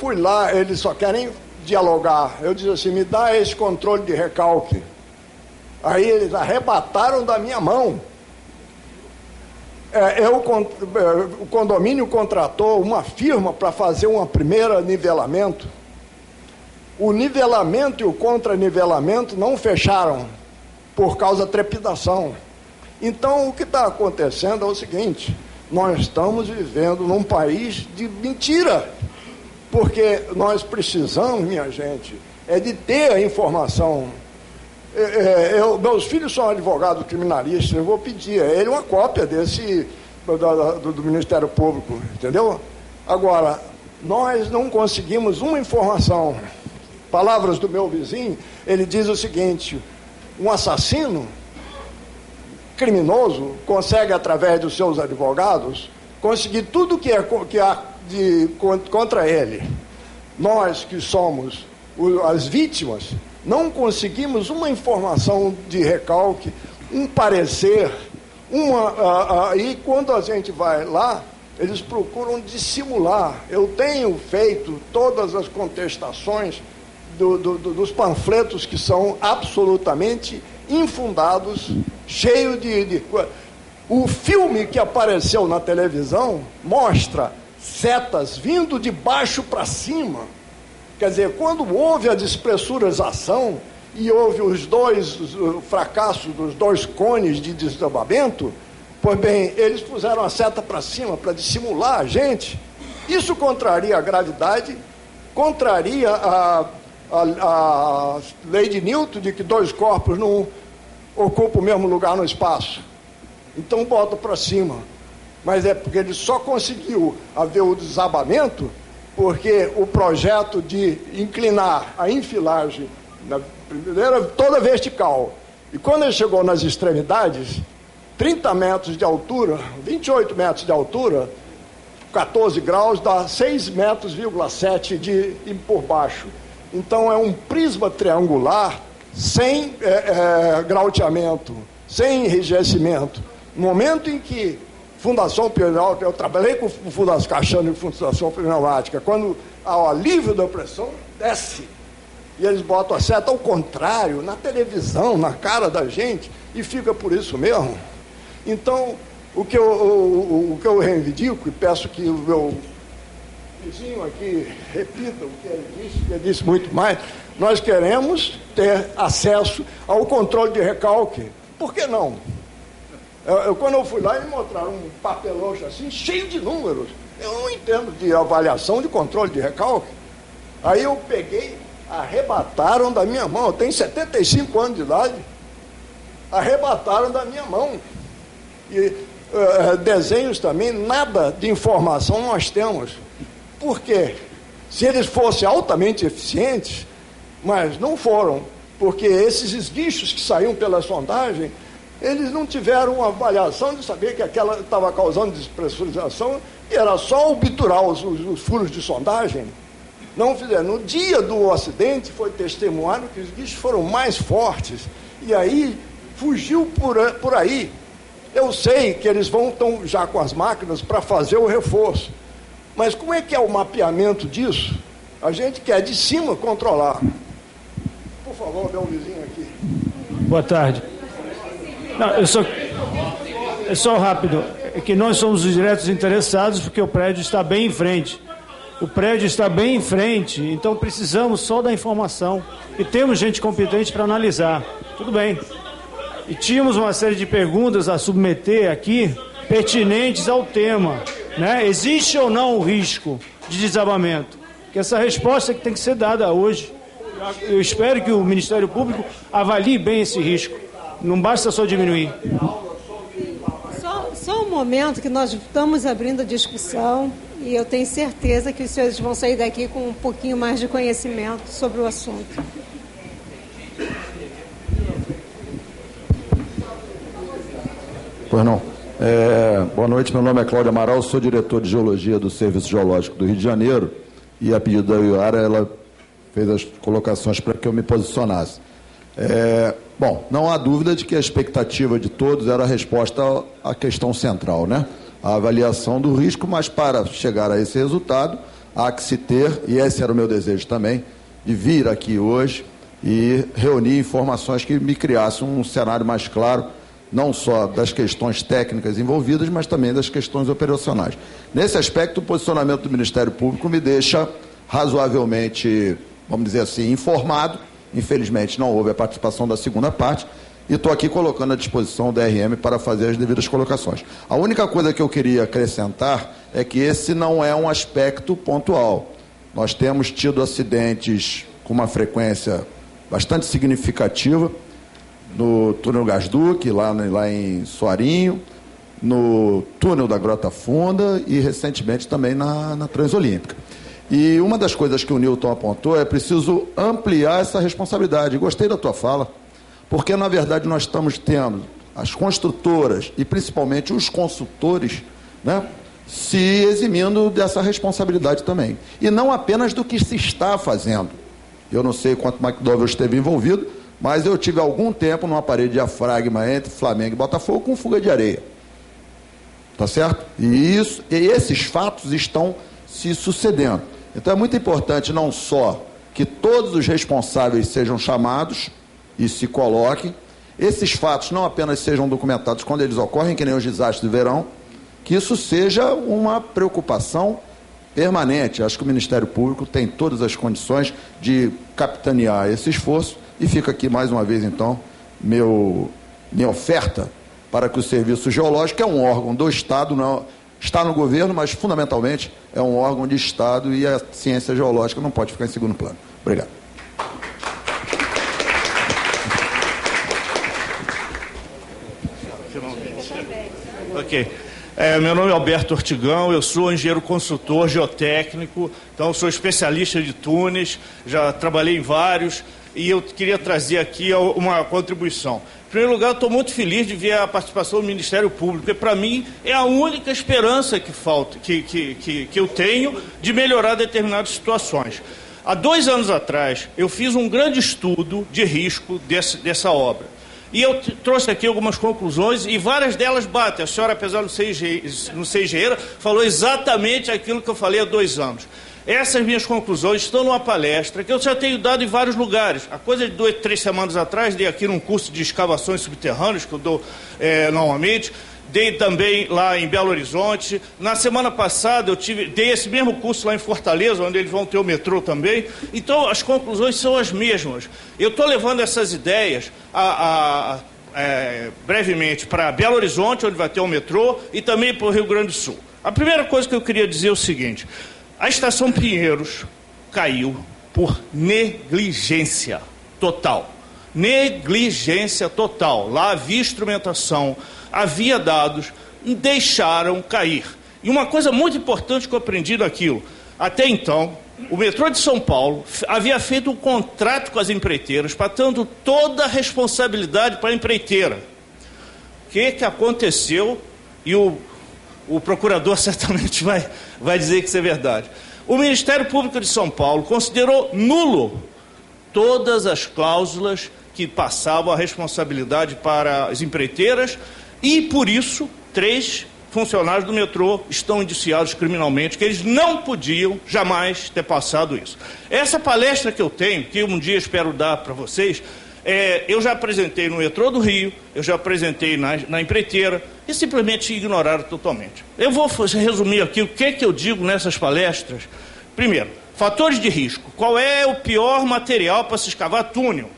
fui lá, eles só querem dialogar. Eu disse assim, me dá esse controle de recalque. Aí eles arrebataram da minha mão. O condomínio contratou uma firma para fazer um primeiro nivelamento. O nivelamento e o contranivelamento não fecharam por causa da trepidação. Então, o que está acontecendo é o seguinte, nós estamos vivendo num país de mentira, porque nós precisamos, minha gente, de ter a informação. Meus filhos são advogados criminalistas, eu vou pedir a ele uma cópia desse do Ministério Público, entendeu? Agora, nós não conseguimos uma informação. Palavras do meu vizinho, ele diz o seguinte, um assassino criminoso consegue, através dos seus advogados, conseguir tudo que há contra ele. Nós que somos as vítimas, não conseguimos uma informação de recalque, um parecer, e quando a gente vai lá, eles procuram dissimular. Eu tenho feito todas as contestações dos panfletos que são absolutamente infundados, cheio de... O filme que apareceu na televisão mostra setas vindo de baixo para cima. Quer dizer, quando houve a despressurização e houve o fracasso dos 2 cones de desabamento, pois bem, eles puseram a seta para cima para dissimular a gente. Isso contraria a gravidade, contraria a lei de Newton de que 2 corpos não ocupam o mesmo lugar no espaço. Então bota para cima. Mas é porque ele só conseguiu haver o desabamento porque o projeto de inclinar a enfilagem na primeira toda vertical. E quando ele chegou nas extremidades, 30 metros de altura, 28 metros de altura, 14 graus, dá 6,7 metros por baixo. Então, é um prisma triangular sem grauteamento, sem enrijecimento. No momento em que Fundação Pneumática, eu trabalhei com Fundação Caixano e Fundação Pneumática, quando há alívio da pressão, desce. E eles botam a seta ao contrário, na televisão, na cara da gente, e fica por isso mesmo. Então, o que eu reivindico, e peço que o meu vizinho aqui repita o que ele disse muito mais, nós queremos ter acesso ao controle de recalque. Por que não? Quando eu fui lá, eles mostraram um papelão assim, cheio de números. Eu não entendo de avaliação de controle de recalque. Aí eu peguei, arrebataram da minha mão. Eu tenho 75 anos de idade. Arrebataram da minha mão. E desenhos também, nada de informação nós temos. Por quê? Se eles fossem altamente eficientes, mas não foram, porque esses esguichos que saíam pela sondagem, eles não tiveram uma avaliação de saber que aquela estava causando despressurização e era só obturar os furos de sondagem. Não fizeram. No dia do acidente foi testemunhado que os esguichos foram mais fortes e aí fugiu por aí. Eu sei que eles estão já com as máquinas para fazer o reforço, mas como é que é o mapeamento disso? A gente quer de cima controlar. Por favor, meu vizinho aqui. Boa tarde. Não, só rápido, é que nós somos os diretos interessados porque o prédio está bem em frente. O prédio está bem em frente, então precisamos só da informação. E temos gente competente para analisar. Tudo bem. E tínhamos uma série de perguntas a submeter aqui, pertinentes ao tema. Né? Existe ou não o risco de desabamento? Que essa resposta que tem que ser dada hoje. Eu espero que o Ministério Público avalie bem esse risco. Não basta só diminuir. Só um momento que nós estamos abrindo a discussão e eu tenho certeza que os senhores vão sair daqui com um pouquinho mais de conhecimento sobre o assunto. Pois não. Boa noite, meu nome é Cláudio Amaral, sou diretor de Geologia do Serviço Geológico do Rio de Janeiro e a pedido da Iara, ela fez as colocações para que eu me posicionasse. Bom, não há dúvida de que a expectativa de todos era a resposta à questão central, né? A avaliação do risco, mas para chegar a esse resultado, há que se ter, e esse era o meu desejo também, de vir aqui hoje e reunir informações que me criassem um cenário mais claro, não só das questões técnicas envolvidas, mas também das questões operacionais. Nesse aspecto, o posicionamento do Ministério Público me deixa razoavelmente, vamos dizer assim, informado. Infelizmente, não houve a participação da segunda parte, e estou aqui colocando à disposição do DRM para fazer as devidas colocações. A única coisa que eu queria acrescentar é que esse não é um aspecto pontual. Nós temos tido acidentes com uma frequência bastante significativa no túnel Gasduque, lá em Soarinho, no túnel da Grota Funda e, recentemente, também na Transolímpica. E uma das coisas que o Newton apontou é preciso ampliar essa responsabilidade. Gostei da tua fala, porque, na verdade, nós estamos tendo as construtoras e, principalmente, os consultores, né, se eximindo dessa responsabilidade também. E não apenas do que se está fazendo. Eu não sei quanto McDowell esteve envolvido, mas eu tive algum tempo numa parede de diafragma entre Flamengo e Botafogo com fuga de areia. Tá certo? E esses fatos estão se sucedendo. Então é muito importante não só que todos os responsáveis sejam chamados e se coloquem, esses fatos não apenas sejam documentados quando eles ocorrem, que nem os desastres de verão, que isso seja uma preocupação permanente. Acho que o Ministério Público tem todas as condições de capitanear esse esforço, e fica aqui mais uma vez, então, minha oferta para que o Serviço Geológico, que é um órgão do Estado, não está no governo, mas fundamentalmente é um órgão de Estado, e a ciência geológica não pode ficar em segundo plano. Obrigado. Ok. Meu nome é Alberto Ortigão, eu sou engenheiro consultor geotécnico, então sou especialista de túneis, já trabalhei em vários, e eu queria trazer aqui uma contribuição. Em primeiro lugar, eu estou muito feliz de ver a participação do Ministério Público, porque para mim é a única esperança que falta, que eu tenho de melhorar determinadas situações. Há 2 anos atrás, eu fiz um grande estudo de risco dessa obra. E eu trouxe aqui algumas conclusões e várias delas batem. A senhora, apesar de não ser engenheira, falou exatamente aquilo que eu falei há 2 anos. Essas minhas conclusões estão numa palestra que eu já tenho dado em vários lugares. A coisa de 2, 3 semanas atrás, dei aqui num curso de escavações subterrâneas, que eu dou normalmente. Dei também lá em Belo Horizonte. Na semana passada eu dei esse mesmo curso lá em Fortaleza, onde eles vão ter o metrô também. Então as conclusões são as mesmas. Eu estou levando essas ideias brevemente para Belo Horizonte, onde vai ter o metrô, e também para o Rio Grande do Sul. A primeira coisa que eu queria dizer é o seguinte: a Estação Pinheiros caiu por negligência total. Negligência total. Lá havia instrumentação, havia dados, deixaram cair. E uma coisa muito importante que eu aprendi daquilo: até então, o metrô de São Paulo havia feito um contrato com as empreiteiras, passando toda a responsabilidade para a empreiteira. O que aconteceu? E o procurador certamente vai dizer que isso é verdade. O Ministério Público de São Paulo considerou nulo todas as cláusulas que passavam a responsabilidade para as empreiteiras, e por isso 3 funcionários do metrô estão indiciados criminalmente, que eles não podiam jamais ter passado isso. Essa palestra que eu tenho, que um dia espero dar para vocês, eu já apresentei no metrô do Rio, eu já apresentei na empreiteira, e simplesmente ignoraram totalmente. Eu vou resumir aqui o que eu digo nessas palestras. Primeiro, fatores de risco. Qual é o pior material para se escavar túnel?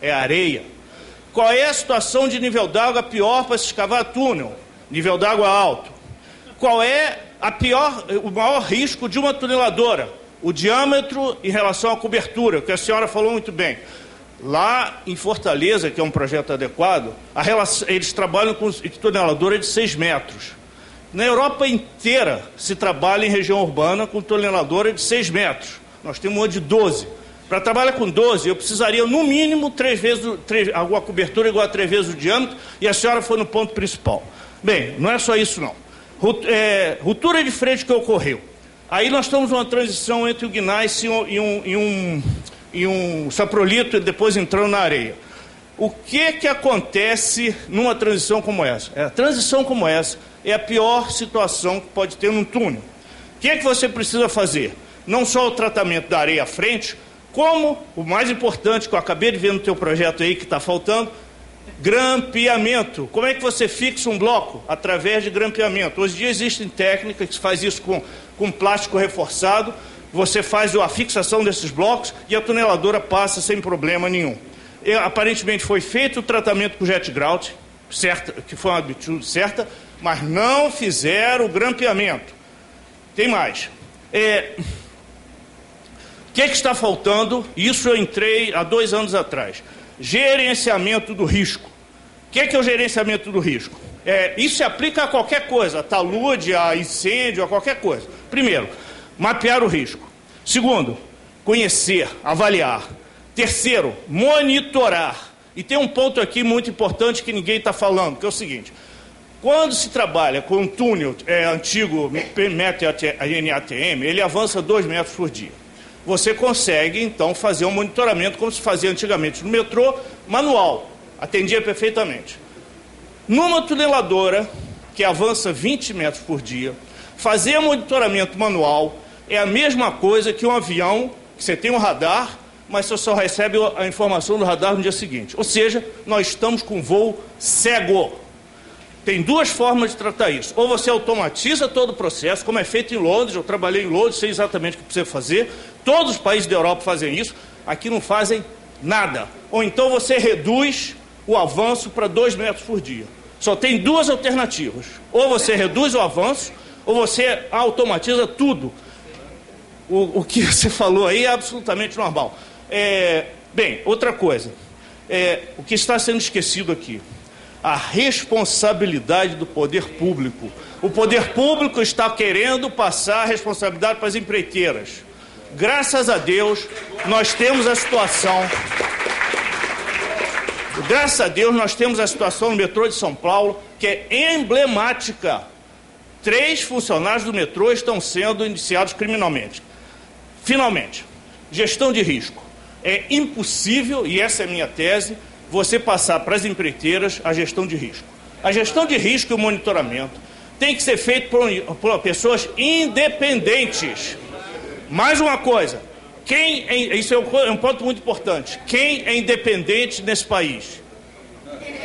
É a areia. Qual é a situação de nível d'água pior para se escavar túnel? Nível d'água alto. Qual é o maior risco de uma tuneladora? O diâmetro em relação à cobertura, que a senhora falou muito bem. Lá em Fortaleza, que é um projeto adequado, eles trabalham com tuneladora de 6 metros. Na Europa inteira se trabalha em região urbana com tuneladora de 6 metros. Nós temos uma de 12. Para trabalhar com 12, eu precisaria, no mínimo, 3 vezes alguma cobertura igual a 3 vezes o diâmetro, e a senhora foi no ponto principal. Bem, não é só isso, não. Ruptura de frente que ocorreu. Aí nós estamos numa transição entre o gneiss e um saprolito, e depois entrando na areia. O que acontece numa transição como essa? A transição como essa é a pior situação que pode ter num túnel. O que você precisa fazer? não só o tratamento da areia à frente, como o mais importante que eu acabei de ver no teu projeto aí que está faltando, grampeamento. Como é que você fixa um bloco? Através de grampeamento. Hoje em dia existem técnicas que se faz isso com plástico reforçado, você faz a fixação desses blocos e a tuneladora passa sem problema nenhum. Aparentemente foi feito o tratamento com jet grout, que foi uma atitude certa, mas não fizeram o grampeamento. Tem mais. O que está faltando? Isso eu entrei há 2 anos atrás. Gerenciamento do risco. O que é o gerenciamento do risco? Isso se aplica a qualquer coisa, a talude, a incêndio, a qualquer coisa. Primeiro, mapear o risco. Segundo, conhecer, avaliar. Terceiro, monitorar. E tem um ponto aqui muito importante que ninguém está falando, que é o seguinte: quando se trabalha com um túnel antigo, NATM, ele avança 2 metros por dia. Você consegue, então, fazer um monitoramento como se fazia antigamente no metrô, manual. Atendia perfeitamente. Numa tuneladora, que avança 20 metros por dia, fazer monitoramento manual é a mesma coisa que um avião, que você tem um radar, mas você só recebe a informação do radar no dia seguinte. Ou seja, nós estamos com voo cego. Tem 2 formas de tratar isso. Ou você automatiza todo o processo, como é feito em Londres. Eu trabalhei em Londres, sei exatamente o que precisa fazer. Todos os países da Europa fazem isso. Aqui não fazem nada. Ou então você reduz o avanço para 2 metros por dia. Só tem 2 alternativas. Ou você reduz o avanço, ou você automatiza tudo. O que você falou aí é absolutamente normal. Bem, outra coisa. O que está sendo esquecido aqui: a responsabilidade do poder público. O poder público está querendo passar a responsabilidade para as empreiteiras. Graças a Deus, nós temos a situação... Graças a Deus, nós temos a situação no metrô de São Paulo, que é emblemática. 3 funcionários do metrô estão sendo indiciados criminalmente. Finalmente, gestão de risco. É impossível, e essa é a minha tese, você passar para as empreiteiras a gestão de risco. A gestão de risco e o monitoramento tem que ser feito por pessoas independentes. Mais uma coisa, isso é um ponto muito importante: quem é independente nesse país?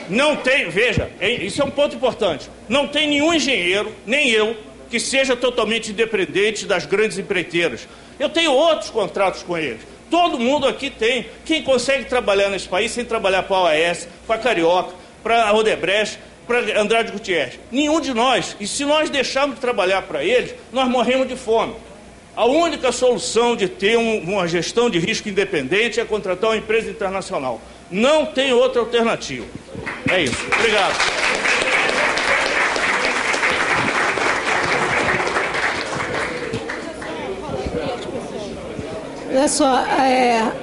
Não tem, veja, isso é um ponto importante. Não tem nenhum engenheiro, nem eu, que seja totalmente independente das grandes empreiteiras. Eu tenho outros contratos com eles. Todo mundo aqui tem. Quem consegue trabalhar nesse país sem trabalhar para a OAS, para a Carioca, para a Odebrecht, para Andrade Gutierrez? Nenhum de nós. E se nós deixarmos de trabalhar para eles, nós morremos de fome. A única solução de ter uma gestão de risco independente é contratar uma empresa internacional. Não tem outra alternativa. É isso. Obrigado. Olha só,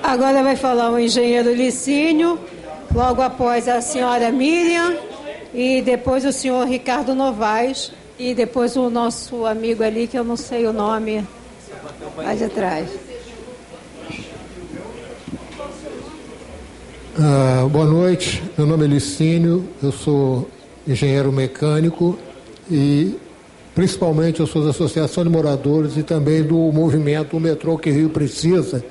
agora vai falar o engenheiro Licínio, logo após a senhora Miriam, e depois o senhor Ricardo Novaes, e depois o nosso amigo ali, que eu não sei o nome, lá de trás. Boa noite, meu nome é Licínio, eu sou engenheiro mecânico e principalmente eu sou da Associação de Moradores e também do movimento O Metrô que Rio Precisa,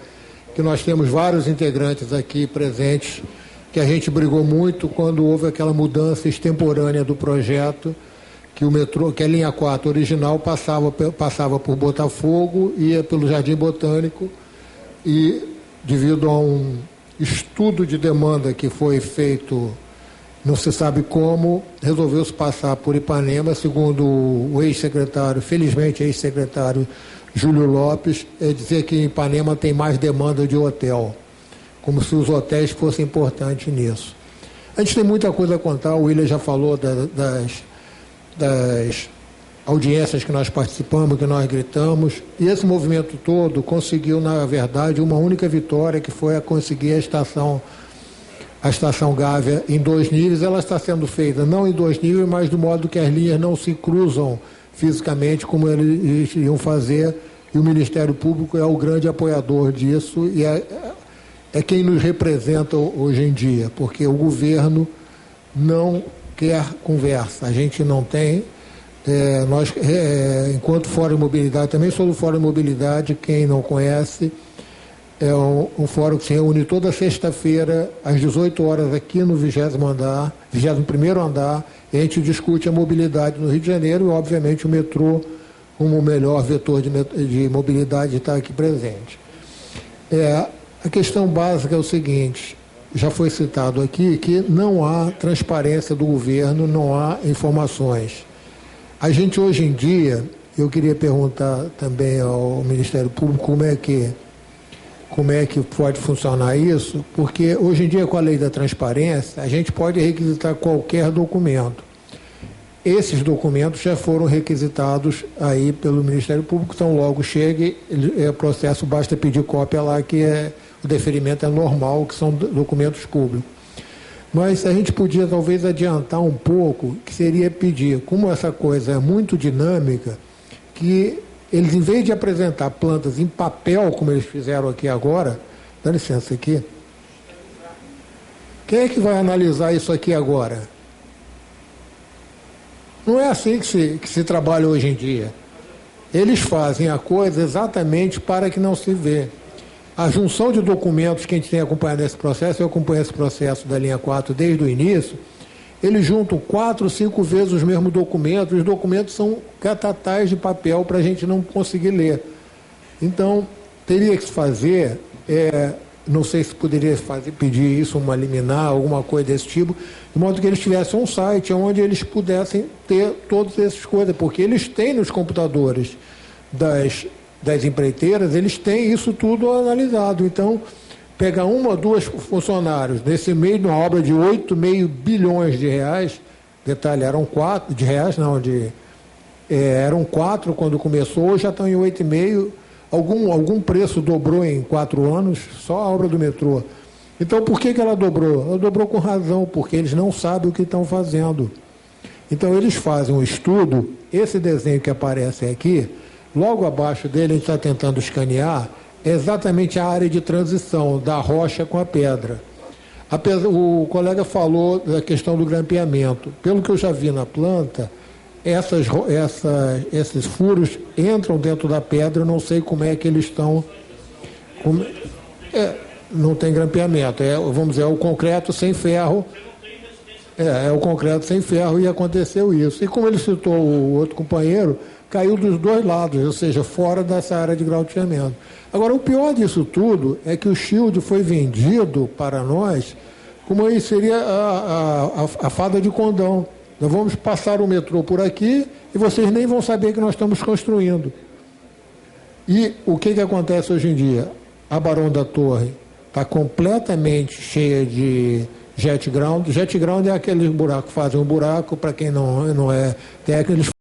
que nós temos vários integrantes aqui presentes, que a gente brigou muito quando houve aquela mudança extemporânea do projeto, que o metrô, que a linha 4 original passava por Botafogo, ia pelo Jardim Botânico, e devido a um estudo de demanda que foi feito, não se sabe como, resolveu-se passar por Ipanema, segundo o ex-secretário, felizmente ex-secretário Júlio Lopes, dizer que Ipanema tem mais demanda de hotel, como se os hotéis fossem importantes nisso. A gente tem muita coisa a contar, o William já falou das audiências que nós participamos, que nós gritamos, e esse movimento todo conseguiu, na verdade, uma única vitória, que foi a conseguir a estação Gávea em 2 níveis. Ela está sendo feita não em 2 níveis, mas do modo que as linhas não se cruzam fisicamente como eles iam fazer, e o Ministério Público é o grande apoiador disso e é quem nos representa hoje em dia, porque o governo não quer conversa. A gente não tem Enquanto Fórum de Mobilidade, também sou do Fórum de Mobilidade, quem não conhece, é um fórum que se reúne toda sexta-feira, às 18 horas, aqui no 20º andar, 21º andar, e a gente discute a mobilidade no Rio de Janeiro e, obviamente, o metrô como o melhor vetor de mobilidade está aqui presente. A questão básica é o seguinte, já foi citado aqui, que não há transparência do governo, não há informações. A gente, hoje em dia, eu queria perguntar também ao Ministério Público como é que pode funcionar isso, porque hoje em dia, com a lei da transparência, a gente pode requisitar qualquer documento. Esses documentos já foram requisitados aí pelo Ministério Público, então logo chegue, o processo, basta pedir cópia lá, que o deferimento é normal, que são documentos públicos. Mas a gente podia talvez adiantar um pouco, que seria pedir, como essa coisa é muito dinâmica, que eles, em vez de apresentar plantas em papel, como eles fizeram aqui agora, dá licença aqui, quem é que vai analisar isso aqui agora? Não é assim que se trabalha hoje em dia. Eles fazem a coisa exatamente para que não se vê. A junção de documentos que a gente tem acompanhado nesse processo, eu acompanho esse processo da linha 4 desde o início, eles juntam 4, 5 vezes os mesmos documentos, os documentos são catatais de papel para a gente não conseguir ler. Então, teria que se fazer, não sei se poderia pedir isso, uma liminar, alguma coisa desse tipo, de modo que eles tivessem um site onde eles pudessem ter todas essas coisas, porque eles têm nos computadores das empreiteiras, eles têm isso tudo analisado. Então, pegar 1 ou 2 funcionários nesse meio de uma obra de 8,5 bilhões de reais, detalhe, eram 4, de reais não, eram 4 quando começou, hoje já estão em 8,5, algum preço dobrou em 4 anos, só a obra do metrô. Então, por que ela dobrou? Ela dobrou com razão, porque eles não sabem o que estão fazendo. Então, eles fazem um estudo, esse desenho que aparece aqui, logo abaixo dele, a gente está tentando escanear, é exatamente a área de transição da rocha com a pedra. O colega falou da questão do grampeamento. Pelo que eu já vi na planta, esses furos entram dentro da pedra, eu não sei como é que eles estão. Não tem grampeamento, vamos dizer, é o concreto sem ferro. É o concreto sem ferro e aconteceu isso. E como ele citou o outro companheiro, caiu dos 2 lados, ou seja, fora dessa área de grampeamento. Agora, o pior disso tudo é que o shield foi vendido para nós como aí seria a fada de condão. Nós vamos passar o metrô por aqui e vocês nem vão saber que nós estamos construindo. E o que acontece hoje em dia? A Barão da Torre está completamente cheia de jet ground. Jet ground é aquele buraco, fazem um buraco, para quem não é técnico, eles